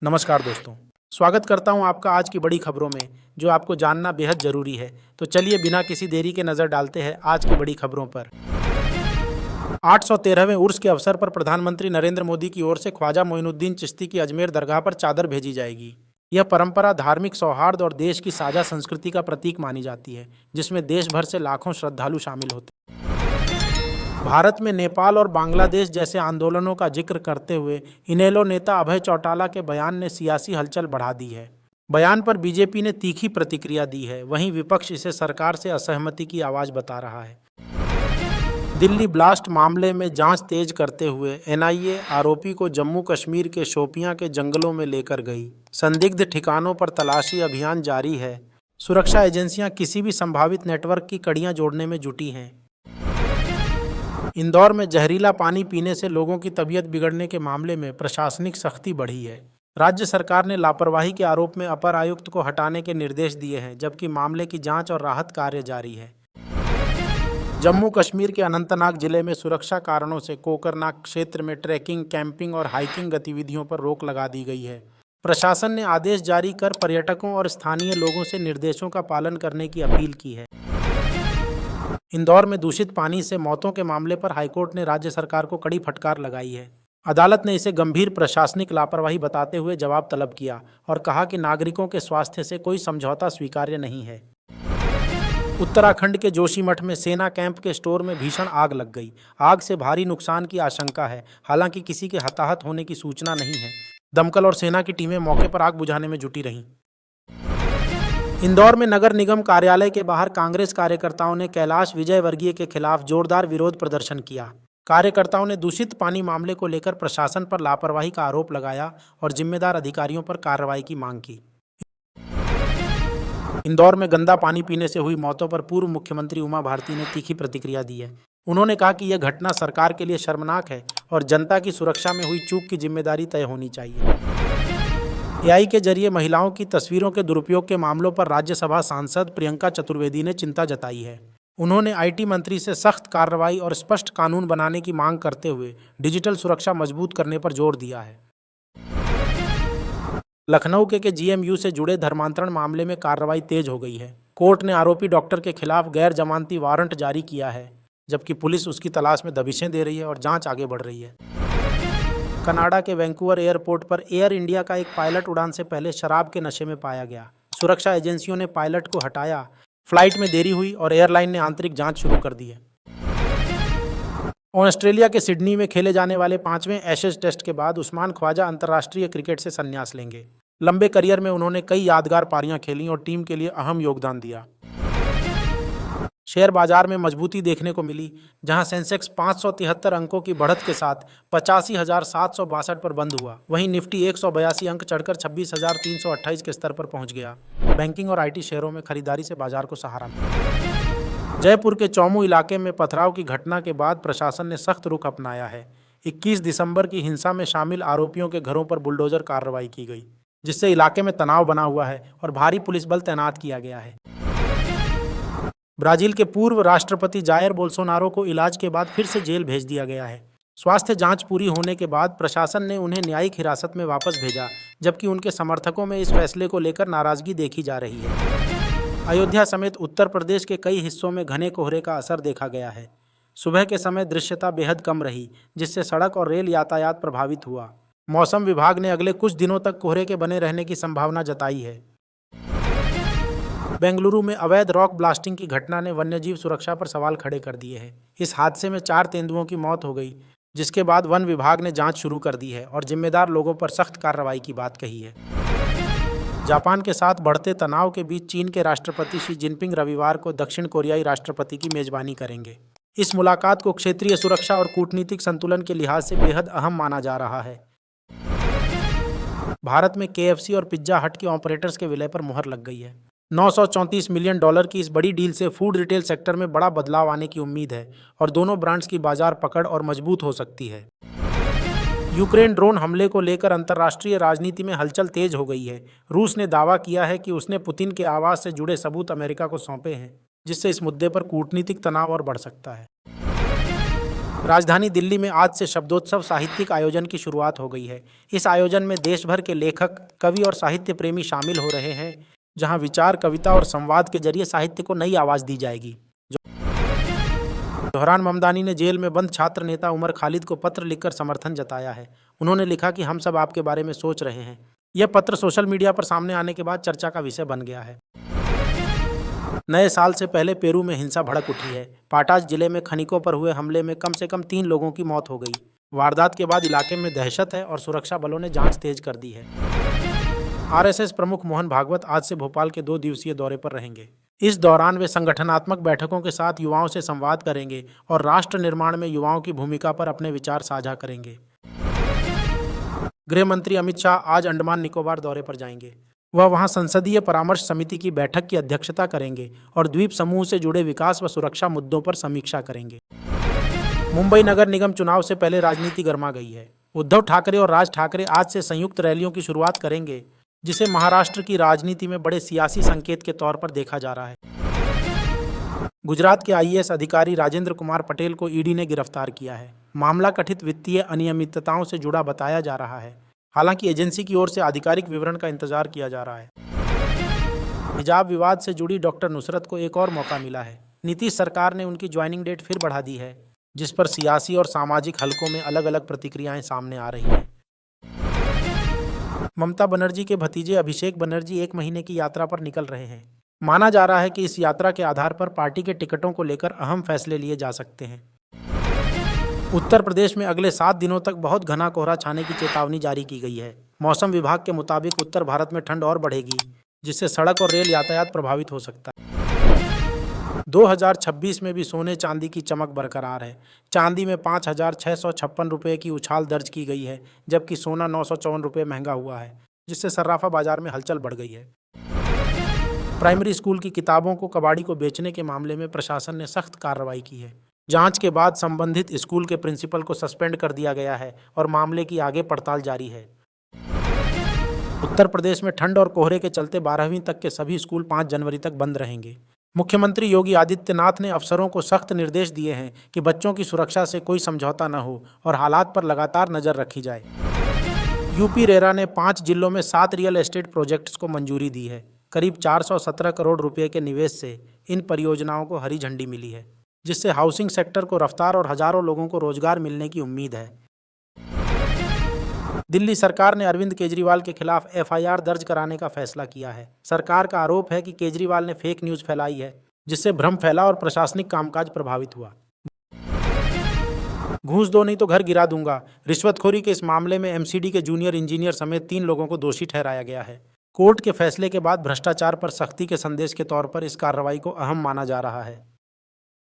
नमस्कार दोस्तों। स्वागत करता हूं आपका आज की बड़ी खबरों में, जो आपको जानना बेहद ज़रूरी है। तो चलिए बिना किसी देरी के नज़र डालते हैं आज की बड़ी खबरों पर। 813वें उर्स के अवसर पर प्रधानमंत्री नरेंद्र मोदी की ओर से ख्वाजा मोइनुद्दीन चिश्ती की अजमेर दरगाह पर चादर भेजी जाएगी। यह परंपरा धार्मिक सौहार्द और देश की साझा संस्कृति का प्रतीक मानी जाती है, जिसमें देश भर से लाखों श्रद्धालु शामिल होते हैं। भारत में नेपाल और बांग्लादेश जैसे आंदोलनों का जिक्र करते हुए इनेलो नेता अभय चौटाला के बयान ने सियासी हलचल बढ़ा दी है। बयान पर बीजेपी ने तीखी प्रतिक्रिया दी है, वहीं विपक्ष इसे सरकार से असहमति की आवाज बता रहा है। दिल्ली ब्लास्ट मामले में जांच तेज करते हुए एनआईए आरोपी को जम्मू कश्मीर के शोपियां के जंगलों में लेकर गई। संदिग्ध ठिकानों पर तलाशी अभियान जारी है। सुरक्षा एजेंसियां किसी भी संभावित नेटवर्क की कड़ियां जोड़ने में जुटी हैं। इंदौर में जहरीला पानी पीने से लोगों की तबीयत बिगड़ने के मामले में प्रशासनिक सख्ती बढ़ी है। राज्य सरकार ने लापरवाही के आरोप में अपर आयुक्त को हटाने के निर्देश दिए हैं, जबकि मामले की जांच और राहत कार्य जारी है। जम्मू कश्मीर के अनंतनाग जिले में सुरक्षा कारणों से कोकरनाग क्षेत्र में ट्रैकिंग, कैंपिंग और हाइकिंग गतिविधियों पर रोक लगा दी गई है। प्रशासन ने आदेश जारी कर पर्यटकों और स्थानीय लोगों से निर्देशों का पालन करने की अपील की है। इंदौर में दूषित पानी से मौतों के मामले पर हाईकोर्ट ने राज्य सरकार को कड़ी फटकार लगाई है। अदालत ने इसे गंभीर प्रशासनिक लापरवाही बताते हुए जवाब तलब किया और कहा कि नागरिकों के स्वास्थ्य से कोई समझौता स्वीकार्य नहीं है। उत्तराखंड के जोशीमठ में सेना कैंप के स्टोर में भीषण आग लग गई। आग से भारी नुकसान की आशंका है, हालांकि किसी के हताहत होने की सूचना नहीं है। दमकल और सेना की टीमें मौके पर आग बुझाने में जुटी रहीं। इंदौर में नगर निगम कार्यालय के बाहर कांग्रेस कार्यकर्ताओं ने कैलाश विजयवर्गीय के खिलाफ जोरदार विरोध प्रदर्शन किया। कार्यकर्ताओं ने दूषित पानी मामले को लेकर प्रशासन पर लापरवाही का आरोप लगाया और जिम्मेदार अधिकारियों पर कार्रवाई की मांग की। इंदौर में गंदा पानी पीने से हुई मौतों पर पूर्व मुख्यमंत्री उमा भारती ने तीखी प्रतिक्रिया दी है। उन्होंने कहा कि यह घटना सरकार के लिए शर्मनाक है और जनता की सुरक्षा में हुई चूक की जिम्मेदारी तय होनी चाहिए। एआई के जरिए महिलाओं की तस्वीरों के दुरुपयोग के मामलों पर राज्यसभा सांसद प्रियंका चतुर्वेदी ने चिंता जताई है। उन्होंने आईटी मंत्री से सख्त कार्रवाई और स्पष्ट कानून बनाने की मांग करते हुए डिजिटल सुरक्षा मजबूत करने पर जोर दिया है। लखनऊ के जीएमयू से जुड़े धर्मांतरण मामले में कार्रवाई तेज हो गई है। कोर्ट ने आरोपी डॉक्टर के खिलाफ गैर जमानती वारंट जारी किया है, जबकि पुलिस उसकी तलाश में दबिशें दे रही है और जांच आगे बढ़ रही है। कनाडा के वैंकूवर एयरपोर्ट पर एयर इंडिया का एक पायलट उड़ान से पहले शराब के नशे में पाया गया। सुरक्षा एजेंसियों ने पायलट को हटाया, फ्लाइट में देरी हुई और एयरलाइन ने आंतरिक जांच शुरू कर दी है। ऑस्ट्रेलिया के सिडनी में खेले जाने वाले 5वें एशेज टेस्ट के बाद उस्मान ख्वाजा अंतर्राष्ट्रीय क्रिकेट से संन्यास लेंगे। लंबे करियर में उन्होंने कई यादगार पारियां खेलीं और टीम के लिए अहम योगदान दिया। शेयर बाजार में मजबूती देखने को मिली, जहां सेंसेक्स 573 अंकों की बढ़त के साथ 85,762 पर बंद हुआ। वहीं निफ्टी 182 अंक चढ़कर 26,328 के स्तर पर पहुंच गया। बैंकिंग और आईटी शेयरों में खरीदारी से बाजार को सहारा मिला। जयपुर के चौमू इलाके में पथराव की घटना के बाद प्रशासन ने सख्त रुख अपनाया है। 21 दिसंबर की हिंसा में शामिल आरोपियों के घरों पर बुलडोजर कार्रवाई की गई, जिससे इलाके में तनाव बना हुआ है और भारी पुलिस बल तैनात किया गया है। ब्राजील के पूर्व राष्ट्रपति जायर बोल्सोनारो को इलाज के बाद फिर से जेल भेज दिया गया है। स्वास्थ्य जांच पूरी होने के बाद प्रशासन ने उन्हें न्यायिक हिरासत में वापस भेजा, जबकि उनके समर्थकों में इस फैसले को लेकर नाराजगी देखी जा रही है। अयोध्या समेत उत्तर प्रदेश के कई हिस्सों में घने कोहरे का असर देखा गया है। सुबह के समय दृश्यता बेहद कम रही, जिससे सड़क और रेल यातायात प्रभावित हुआ। मौसम विभाग ने अगले कुछ दिनों तक कोहरे के बने रहने की संभावना जताई है। बेंगलुरु में अवैध रॉक ब्लास्टिंग की घटना ने वन्यजीव सुरक्षा पर सवाल खड़े कर दिए हैं। इस हादसे में 4 तेंदुओं की मौत हो गई, जिसके बाद वन विभाग ने जांच शुरू कर दी है और जिम्मेदार लोगों पर सख्त कार्रवाई की बात कही है। जापान के साथ बढ़ते तनाव के बीच चीन के राष्ट्रपति शी जिनपिंग रविवार को दक्षिण कोरियाई राष्ट्रपति की मेजबानी करेंगे। इस मुलाकात को क्षेत्रीय सुरक्षा और कूटनीतिक संतुलन के लिहाज से बेहद अहम माना जा रहा है। भारत में केएफसी और पिज्जा हट के ऑपरेटर्स के विलय पर मुहर लग गई है। $934 मिलियन की इस बड़ी डील से फूड रिटेल सेक्टर में बड़ा बदलाव आने की उम्मीद है और दोनों ब्रांड्स की बाजार पकड़ और मजबूत हो सकती है। यूक्रेन ड्रोन हमले को लेकर अंतर्राष्ट्रीय राजनीति में हलचल तेज हो गई है। रूस ने दावा किया है कि उसने पुतिन के आवास से जुड़े सबूत अमेरिका को सौंपे हैं, जिससे इस मुद्दे पर कूटनीतिक तनाव और बढ़ सकता है। राजधानी दिल्ली में आज से शब्दोत्सव साहित्यिक आयोजन की शुरुआत हो गई है। इस आयोजन में देश भर के लेखक, कवि और साहित्य प्रेमी शामिल हो रहे हैं, जहां विचार, कविता और संवाद के जरिए साहित्य को नई आवाज दी जाएगी। जोहरान ममदानी ने जेल में बंद छात्र नेता उमर खालिद को पत्र लिखकर समर्थन जताया है। उन्होंने लिखा कि हम सब आपके बारे में सोच रहे हैं। यह पत्र सोशल मीडिया पर सामने आने के बाद चर्चा का विषय बन गया है। नए साल से पहले पेरू में हिंसा भड़क उठी है। पाटाज जिले में खनिकों पर हुए हमले में कम से कम 3 लोगों की मौत हो गई। वारदात के बाद इलाके में दहशत है और सुरक्षा बलों ने जांच तेज कर दी है। आरएसएस प्रमुख मोहन भागवत आज से भोपाल के 2 दिवसीय दौरे पर रहेंगे। इस दौरान वे संगठनात्मक बैठकों के साथ युवाओं से संवाद करेंगे और राष्ट्र निर्माण में युवाओं की भूमिका पर अपने विचार साझा करेंगे। गृह मंत्री अमित शाह आज अंडमान निकोबार दौरे पर जाएंगे। वह वहां संसदीय परामर्श समिति की बैठक की अध्यक्षता करेंगे और द्वीप समूह से जुड़े विकास व सुरक्षा मुद्दों पर समीक्षा करेंगे। मुंबई नगर निगम चुनाव से पहले राजनीति गर्मा गई है। उद्धव ठाकरे और राज ठाकरे आज से संयुक्त रैलियों की शुरुआत करेंगे, जिसे महाराष्ट्र की राजनीति में बड़े सियासी संकेत के तौर पर देखा जा रहा है। गुजरात के आईएएस अधिकारी राजेंद्र कुमार पटेल को ईडी ने गिरफ्तार किया है। मामला कथित वित्तीय अनियमितताओं से जुड़ा बताया जा रहा है। हालांकि एजेंसी की ओर से आधिकारिक विवरण का इंतजार किया जा रहा है। हिजाब विवाद से जुड़ी डॉक्टर नुसरत को एक और मौका मिला है। नीतीश सरकार ने उनकी ज्वाइनिंग डेट फिर बढ़ा दी है, जिस पर सियासी और सामाजिक हलकों में अलग अलग प्रतिक्रियाएं सामने आ रही हैं। ममता बनर्जी के भतीजे अभिषेक बनर्जी 1 महीने की यात्रा पर निकल रहे हैं। माना जा रहा है कि इस यात्रा के आधार पर पार्टी के टिकटों को लेकर अहम फैसले लिए जा सकते हैं। उत्तर प्रदेश में अगले 7 दिनों तक बहुत घना कोहरा छाने की चेतावनी जारी की गई है। मौसम विभाग के मुताबिक उत्तर भारत में ठंड और बढ़ेगी, जिससे सड़क और रेल यातायात प्रभावित हो सकता है। 2026 में भी सोने चांदी की चमक बरकरार है। चांदी में 5,656 रुपये की उछाल दर्ज की गई है, जबकि सोना 954 रुपये महंगा हुआ है, जिससे सर्राफा बाजार में हलचल बढ़ गई है। प्राइमरी स्कूल की किताबों को कबाड़ी को बेचने के मामले में प्रशासन ने सख्त कार्रवाई की है। जांच के बाद संबंधित स्कूल के प्रिंसिपल को सस्पेंड कर दिया गया है और मामले की आगे पड़ताल जारी है। उत्तर प्रदेश में ठंड और कोहरे के चलते 12वीं तक के सभी स्कूल 5 जनवरी तक बंद रहेंगे। मुख्यमंत्री योगी आदित्यनाथ ने अफसरों को सख्त निर्देश दिए हैं कि बच्चों की सुरक्षा से कोई समझौता न हो और हालात पर लगातार नजर रखी जाए। यूपी रेरा ने 5 जिलों में 7 रियल एस्टेट प्रोजेक्ट्स को मंजूरी दी है। करीब 417 करोड़ रुपए के निवेश से इन परियोजनाओं को हरी झंडी मिली है, जिससे हाउसिंग सेक्टर को रफ्तार और हजारों लोगों को रोजगार मिलने की उम्मीद है। दिल्ली सरकार ने अरविंद केजरीवाल के खिलाफ एफआईआर दर्ज कराने का फैसला किया है। सरकार का आरोप है कि केजरीवाल ने फेक न्यूज फैलाई है, जिससे भ्रम फैला और प्रशासनिक कामकाज प्रभावित हुआ। घूस दो नहीं तो घर गिरा दूंगा। रिश्वतखोरी के इस मामले में एमसीडी के जूनियर इंजीनियर समेत 3 लोगों को दोषी ठहराया गया है। कोर्ट के फैसले के बाद भ्रष्टाचार पर सख्ती के संदेश के तौर पर इस कार्रवाई को अहम माना जा रहा है।